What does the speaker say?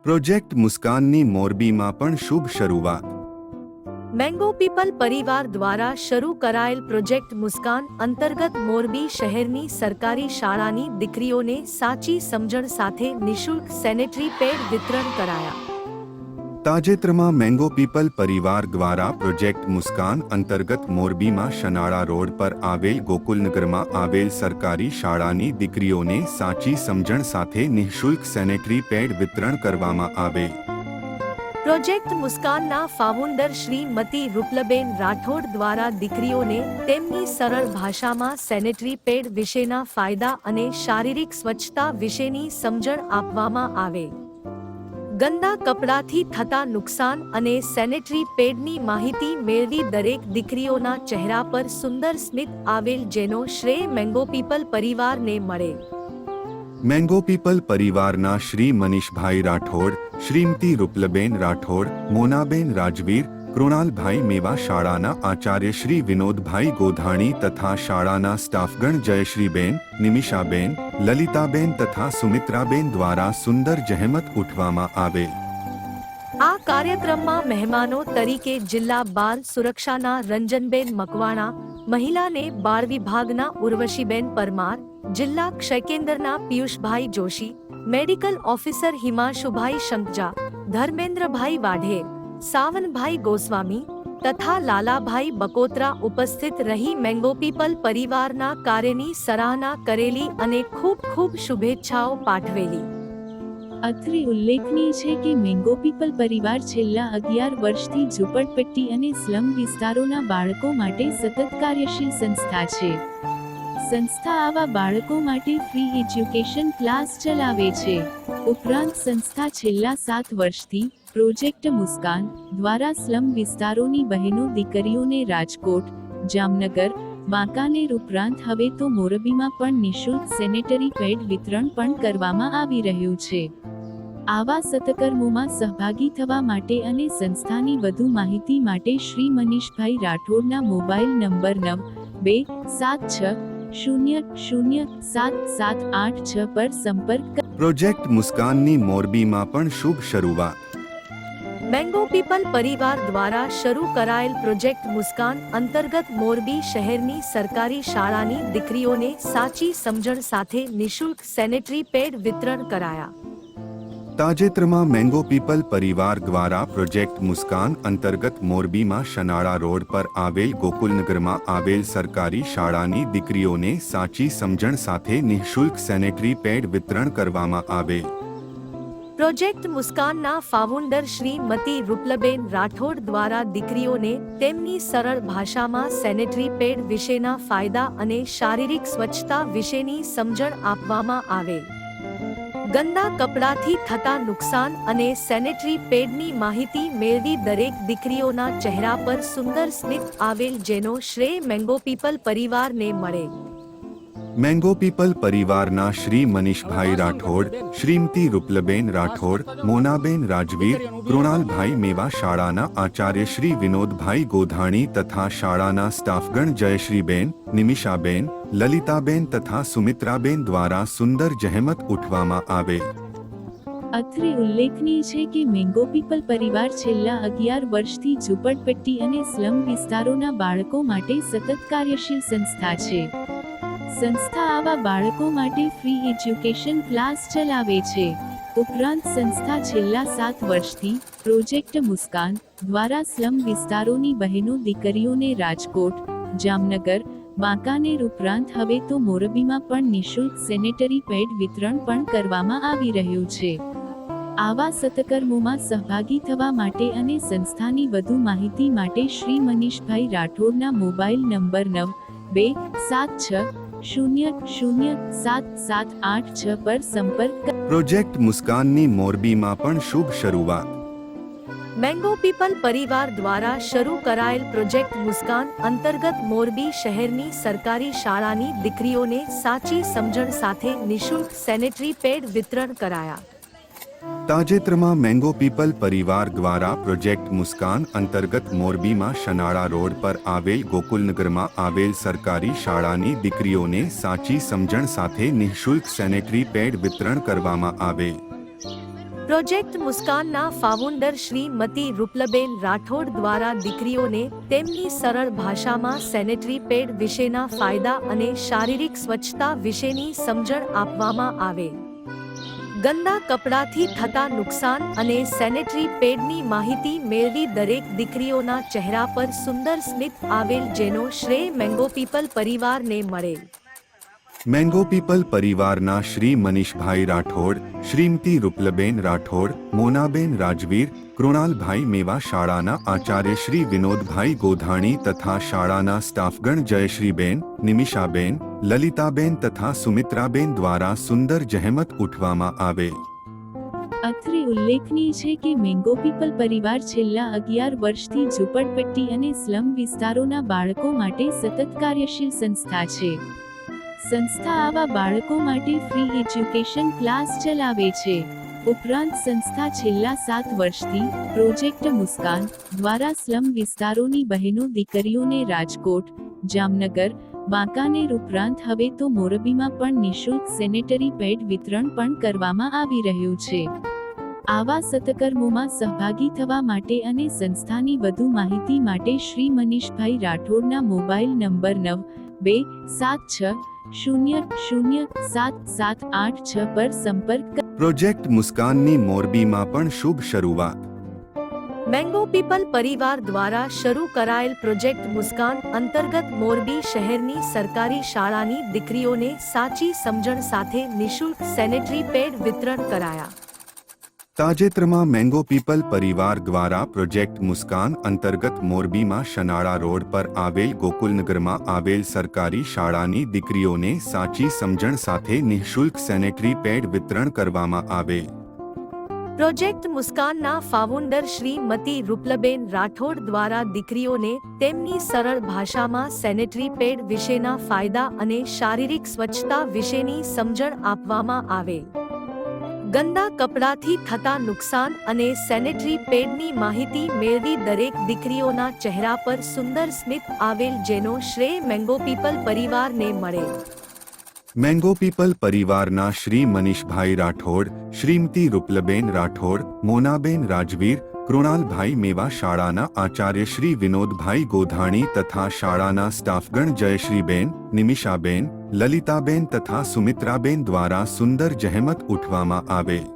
Project મુસ્કાનની મોરબીમાં પણ શુભ શરૂઆત। મેંગો પીપલ પરિવાર દ્વારા શરૂ કરાયેલ પ્રોજેક્ટ મુસ્કાન અંતર્ગત મોરબી શહેરની સરકારી શાળાની દીકરીઓને સાચી સમજણ સાથે નિઃશુલ્ક સેનેટરી પેડ વિતરણ કરાયા। તાજેતરમાં મેંગો પીપલ પરિવાર દ્વારા પ્રોજેક્ટ મુસ્કાન અંતર્ગત મોરબીમાં શનાળા રોડ પર આવેલ ગોકુલનગરમાં આવેલ સરકારી શાળાની દીકરીઓને સાચી સમજણ સાથે નિઃશુલ્ક સેનેટરી પેડ વિતરણ કરવામાં આવેલ। પ્રોજેક્ટ મુસ્કાનના ફાઉન્ડર શ્રીમતી રૂપલબેન રાઠોડ દ્વારા દીકરીઓને તેમની સરળ ભાષામાં સેનેટરી પેડ વિશેના ફાયદા અને શારીરિક સ્વચ્છતા વિશેની સમજણ આપવામાં આવેલ। ગંદા કપડાથી થતા નુકસાન અને સેનેટરી પેડની માહિતી મેળવી દરેક દીકરીઓના ચહેરા પર સુંદર સ્મિત આવેલ, જેનો શ્રેય મેંગો પીપલ પરિવારને મળે। મેંગો પીપલ પરિવારના શ્રી મનીષભાઈ રાઠોડ, શ્રીમતી રૂપલબેન રાઠોડ, મોનાબેન રાજવીર, કૃણાલભાઈ મેવા, શાળાના આચાર્ય શ્રી વિનોદભાઈ ગોધાણી તથા શાળાના સ્ટાફગણ જયશ્રીબેન, નિમિષાબેન, લલિતાબેન તથા સુમિત્રાબેન દ્વારા સુંદર જહેમત ઉઠવામાં આવેલ। આ કાર્યક્રમમાં મહેમાનો તરીકે જિલ્લા બાળ સુરક્ષાના રંજનબેન મકવાણા, મહિલાને બાળ વિભાગના ઉર્વશીબેન પરમાર, જિલ્લા ક્ષય કેન્દ્રના પિયુષભાઈ જોશી, મેડિકલ ઓફિસર હિમાંશુભાઈ શંકજા, ધર્મેન્દ્રભાઈ વાઢેર, સાવનભાઈ ગોસ્વામી તથા લાલાભાઈ બકોત્રા ઉપસ્થિત રહી મેંગો પીપલ પરિવારના કાર્યની સરાહના કરેલી અને ખૂબ ખૂબ શુભેચ્છાઓ પાઠવેલી। અત્રે ઉલ્લેખનીય છે કે મેંગો પીપલ પરિવાર છેલ્લા 11 વર્ષથી ઝૂંપડપટ્ટી અને સ્લમ વિસ્તારોના બાળકો માટે સતત કાર્યશીલ સંસ્થા છે। સંસ્થા આવા બાળકો માટે ફ્રી એજ્યુકેશન ક્લાસ ચલાવે છે। ઉપરાંત સંસ્થા છેલ્લા 7 વર્ષથી પ્રોજેક્ટ મુસ્કાન દ્વારા સ્લમ વિસ્તારોની બહેનો દીકરીઓને રાજકોટ, જામનગર, વાંકાનેર ઉપરાંત હવે તો મોરબીમાં પણ નિઃશુલ્ક સેનેટરી પેડ વિતરણ પણ કરવામાં આવી રહ્યું છે। આવા સત્કર્મોમાં સહભાગી થવા માટે અને સંસ્થાની વધુ માહિતી માટે શ્રી મનીષભાઈ રાઠોડના મોબાઈલ નંબર 9276007786 પર સંપર્ક। પ્રોજેક્ટ મુસ્કાનની મોરબીમાં પણ શુભ શરૂઆત। મેંગો પીપલ પરિવાર દ્વારા શરૂ કરાયેલ પ્રોજેક્ટ મુસ્કાન અંતર્ગત મોરબી શહેરની સરકારી શાળાની દીકરીઓને સાચી સમજણ સાથે નિઃશુલ્ક સેનેટરી પેડ વિતરણ કરાયા। તાજેતરમાં મેંગો પીપલ પરિવાર દ્વારા પ્રોજેક્ટ મુસ્કાન અંતર્ગત મોરબીમાં શનાળા રોડ પર આવેલ ગોકુલનગરમાં આવેલ સરકારી શાળાની દીકરીઓને સાચી સમજણ સાથે નિઃશુલ્ક સેનેટરી પેડ વિતરણ કરવામાં આવેલ। પ્રોજેક્ટ મુસ્કાનના ફાઉન્ડર શ્રીમતી રૂપલબેન રાઠોડ દ્વારા દીકરીઓને તેમની સરળ ભાષામાં સેનેટરી પેડ વિશેના ફાયદા અને શારીરિક સ્વચ્છતા વિશેની સમજણ આપવામાં આવેલ। ગંદા કપડાથી થતા નુકસાન અને સેનેટરી પેડની માહિતી મેળવી દરેક દીકરીઓના ચહેરા પર સુંદર સ્મિત આવેલ, જેનો શ્રેય મેંગો પીપલ પરિવારને મળે। મેંગો પીપલ પરિવારના શ્રી મનીષભાઈ રાઠોડ, શ્રીમતી રૂપલબેન રાઠોડ, મોનાબેન રાજવીર, કૃણાલભાઈ મેવા, શાળાના આચાર્ય શ્રી વિનોદભાઈ ગોધાણી તથા શાળાના સ્ટાફગણ જયશ્રીબેન, નિમિષાબેન, લલિતાબેન તથા સુમિત્રાબેન દ્વારા સુંદર જહેમત ઉઠવામાં આવેલ। અત્રે ઉલ્લેખનીય છે કે મેંગો પીપલ પરિવાર છેલ્લા 11 વર્ષથી ઝૂંપડપટ્ટી અને સ્લમ વિસ્તારોના બાળકો માટે સતત કાર્યશીલ સંસ્થા છે। સંસ્થા આવા બાળકો માટે ફ્રી એજ્યુકેશન ક્લાસ ચલાવે છે। ઉપરાંત સંસ્થા છેલ્લા 7 વર્ષથી પ્રોજેક્ટ મુસ્કાન દ્વારા સ્લમ વિસ્તારોની બહેનો દીકરીઓને રાજકોટ, જામનગર, વાંકાનેર ઉપરાંત હવે તો મોરબીમાં પણ નિઃશુલ્ક સેનેટરી પેડ વિતરણ પણ કરવામાં આવી રહ્યું છે। આવા સત્કર્મોમાં સહભાગી થવા માટે અને સંસ્થાની વધુ માહિતી માટે શ્રી મનીષભાઈ રાઠોડના મોબાઈલ નંબર 9276007786 પર સંપર્ક। પ્રોજેક્ટ મુસ્કાનની મોરબીમાં પણ શુભ શરૂઆત। મેંગો પીપલ પરિવાર દ્વારા શરૂ કરાયેલ પ્રોજેક્ટ મુસ્કાન અંતર્ગત મોરબી શહેરની સરકારી શાળાની દીકરીઓને સાચી સમજણ સાથે નિઃશુલ્ક સેનેટરી પેડ વિતરણ કરાયા। તાજેતરમાં મેંગો પીપલ પરિવાર દ્વારા પ્રોજેક્ટ મુસ્કાન અંતર્ગત મોરબીમાં શનાળા રોડ પર આવેલ ગોકુલનગરમાં આવેલ સરકારી શાળાની દીકરીઓને સાચી સમજણ સાથે નિઃશુલ્ક સેનેટરી પેડ વિતરણ કરવામાં આવેલ। પ્રોજેક્ટ મુસ્કાનના ફાઉન્ડર શ્રીમતી રૂપલબેન રાઠોડ દ્વારા દીકરીઓને તેમની સરળ ભાષામાં સેનેટરી પેડ વિશેના ફાયદા અને શારીરિક સ્વચ્છતા વિશેની સમજણ આપવામાં આવેલ. ગંદા કપડાથી થતા નુકસાન અને સેનેટરી પેડની માહિતી મેળવી દરેક દીકરીઓના ચહેરા પર સુંદર સ્મિત આવેલ, જેનો શ્રેય મેંગો પીપલ પરિવારને મળેલ. મેંગો પીપલ પરિવારના શ્રી મનીષભાઈ રાઠોડ, શ્રીમતી રૂપલબેન રાઠોડ, મોનાબેન રાજવીર, કૃણાલભાઈ મેવા શાળાના આચાર્ય શ્રી વિનોદભાઈ ગોધાણી તથા શાળાના સ્ટાફગણ જયશ્રીબેન, નિમિષાબેન, લલિતાબેન તથા સુમિત્રાબેન દ્વારા સુંદર જહેમત ઉઠવામાં આવેલ. અત્રે ઉલ્લેખનીય છે કે મેંગો પીપલ પરિવાર છેલ્લા 11 વર્ષથી ઝૂંપડપટ્ટી અને સ્લમ વિસ્તારોના બાળકો માટે સતત કાર્યશીલ સંસ્થા છે. સંસ્થા આવા બાળકો માટે ફ્રી એજ્યુકેશન ક્લાસ ચલાવે છે. ઉપરાંત સંસ્થા છેલ્લા 7 વર્ષથી પ્રોજેક્ટ મુસ્કાન દ્વારા સ્લમ વિસ્તારોની બહેનો દીકરીઓને રાજકોટ, જામનગર, વાંકાનેર ઉપરાંત હવે તો મોરબીમાં પણ નિઃશુલ્ક સેનેટરી પેડ વિતરણ પણ કરવામાં આવી રહ્યું છે. આવા સત્કર્મોમાં સહભાગી થવા માટે અને સંસ્થાની વધુ માહિતી માટે શ્રી મનીષભાઈ રાઠોડના મોબાઈલ નંબર 9276007786 પર સંપર્ક કરો. પ્રોજેક્ટ મુસ્કાનની મોરબીમાં પણ શુભ શરૂઆત. મેંગો પીપલ પરિવાર દ્વારા શરૂ કરાયેલ પ્રોજેક્ટ મુસ્કાન અંતર્ગત મોરબી શહેરની સરકારી શાળાની દીકરીઓને સાચી સમજણ સાથે નિઃશુલ્ક સેનેટરી પેડ વિતરણ કરાયા. તાજેતરમાં મેંગો પીપલ પરિવાર દ્વારા પ્રોજેક્ટ મુસ્કાન અંતર્ગત મોરબીમાં શનાળા રોડ પર આવેલ ગોકુલનગરમાં આવેલ સરકારી શાળાની દીકરીઓને સાચી સમજણ સાથે નિઃશુલ્ક સેનેટરી પેડ વિતરણ કરવામાં આવેલ. પ્રોજેક્ટ મુસ્કાનના ફાઉન્ડર શ્રીમતી રૂપલબેન રાઠોડ દ્વારા દીકરીઓને તેમની સરળ ભાષામાં સેનેટરી પેડ વિશેના ફાયદા અને શારીરિક સ્વચ્છતા વિશેની સમજણ આપવામાં આવેલ. ગંદા કપડાથી થતા નુકસાન અને સેનેટરી પેડની માહિતી મેળવી દરેક દીકરીઓના ચહેરા પર સુંદર સ્મિત આવેલ, જેનો શ્રેય મેંગો પીપલ પરિવારને મળેલ. મેંગો પીપલ પરિવારના શ્રી મનીષભાઈ રાઠોડ, શ્રીમતી રૂપલબેન રાઠોડ, મોનાબેન રાજવીર, કૃણાલભાઈ મેવા શાળાના આચાર્ય શ્રી વિનોદભાઈ ગોધાણી તથા શાળાના સ્ટાફગણ જયશ્રીબેન, નિમિષાબેન, લલિતાબેન તથા સુમિત્રાબેન દ્વારા સુંદર જહેમત ઉઠવામાં આવેલ.